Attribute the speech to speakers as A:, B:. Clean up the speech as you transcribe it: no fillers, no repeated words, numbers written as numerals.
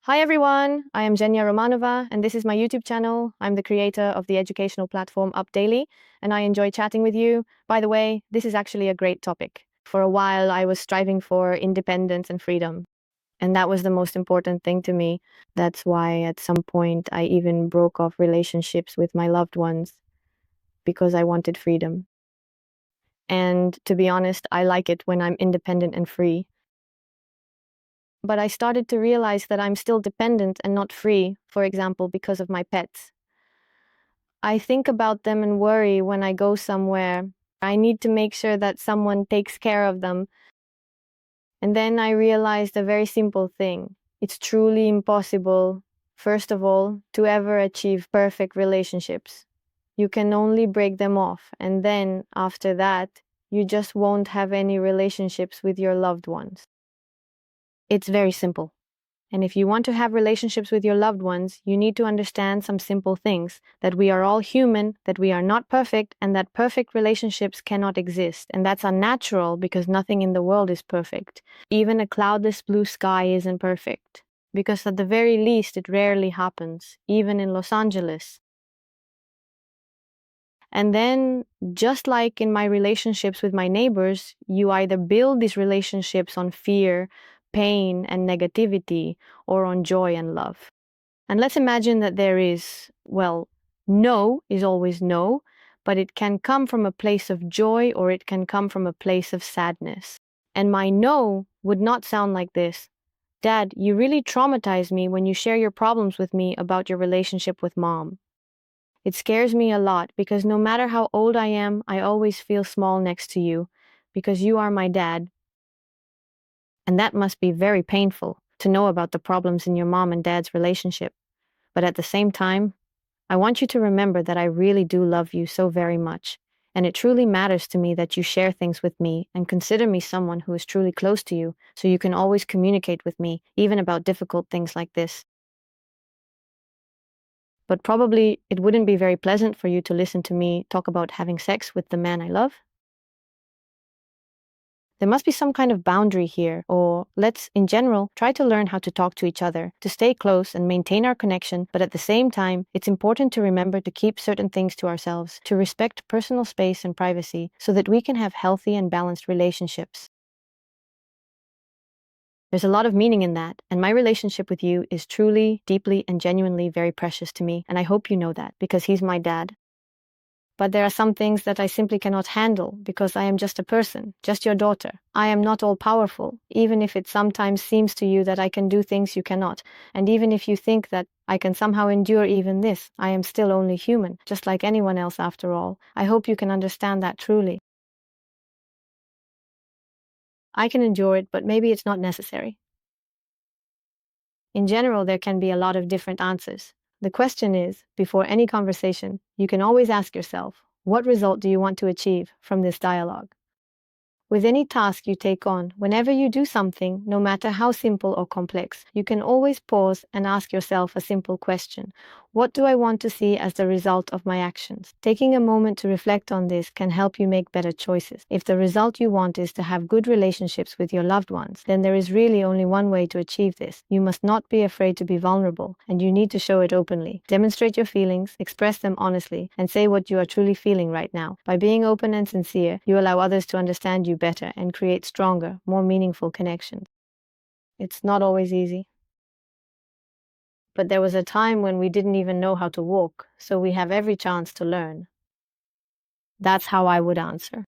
A: Hi everyone, I am Jenya Romanova and this is my YouTube channel. I'm the creator of the educational platform UpDaily and I enjoy chatting with you. By the way, this is actually a great topic. For a while I was striving for independence and freedom, and that was the most important thing to me. That's why at some point I even broke off relationships with my loved ones because I wanted freedom. And to be honest, I like it when I'm independent and free. But I started to realize that I'm still dependent and not free, for example, because of my pets. I think about them and worry when I go somewhere. I need to make sure that someone takes care of them. And then I realized a very simple thing. It's truly impossible, first of all, to ever achieve perfect relationships. You can only break them off, and then, after that, you just won't have any relationships with your loved ones. It's very simple. And if you want to have relationships with your loved ones, you need to understand some simple things, that we are all human, that we are not perfect, and that perfect relationships cannot exist. And that's unnatural because nothing in the world is perfect. Even a cloudless blue sky isn't perfect, because at the very least it rarely happens, even in Los Angeles. And then, just like in my relationships with my neighbors, you either build these relationships on fear, pain, and negativity, or on joy and love. And let's imagine that there is, well, no is always no, but it can come from a place of joy or it can come from a place of sadness. And my no would not sound like this. Dad, you really traumatize me when you share your problems with me about your relationship with Mom. It scares me a lot because no matter how old I am, I always feel small next to you because you are my dad. And that must be very painful to know about the problems in your mom and dad's relationship. But at the same time, I want you to remember that I really do love you so very much. And it truly matters to me that you share things with me and consider me someone who is truly close to you, so you can always communicate with me, even about difficult things like this. But probably it wouldn't be very pleasant for you to listen to me talk about having sex with the man I love. There must be some kind of boundary here, or let's, in general, try to learn how to talk to each other, to stay close and maintain our connection, but at the same time, it's important to remember to keep certain things to ourselves, to respect personal space and privacy, so that we can have healthy and balanced relationships. There's a lot of meaning in that, and my relationship with you is truly, deeply, and genuinely very precious to me, and I hope you know that, because he's my dad. But there are some things that I simply cannot handle because I am just a person, just your daughter. I am not all powerful, even if it sometimes seems to you that I can do things you cannot. And even if you think that I can somehow endure even this, I am still only human, just like anyone else after all. I hope you can understand that truly. I can endure it, but maybe it's not necessary. In general, there can be a lot of different answers. The question is, before any conversation, you can always ask yourself, what result do you want to achieve from this dialogue? With any task you take on, whenever you do something, no matter how simple or complex, you can always pause and ask yourself a simple question. What do I want to see as the result of my actions? Taking a moment to reflect on this can help you make better choices. If the result you want is to have good relationships with your loved ones, then there is really only one way to achieve this. You must not be afraid to be vulnerable, and you need to show it openly. Demonstrate your feelings, express them honestly, and say what you are truly feeling right now. By being open and sincere, you allow others to understand you better and create stronger, more meaningful connections. It's not always easy. But there was a time when we didn't even know how to walk, so we have every chance to learn. That's how I would answer.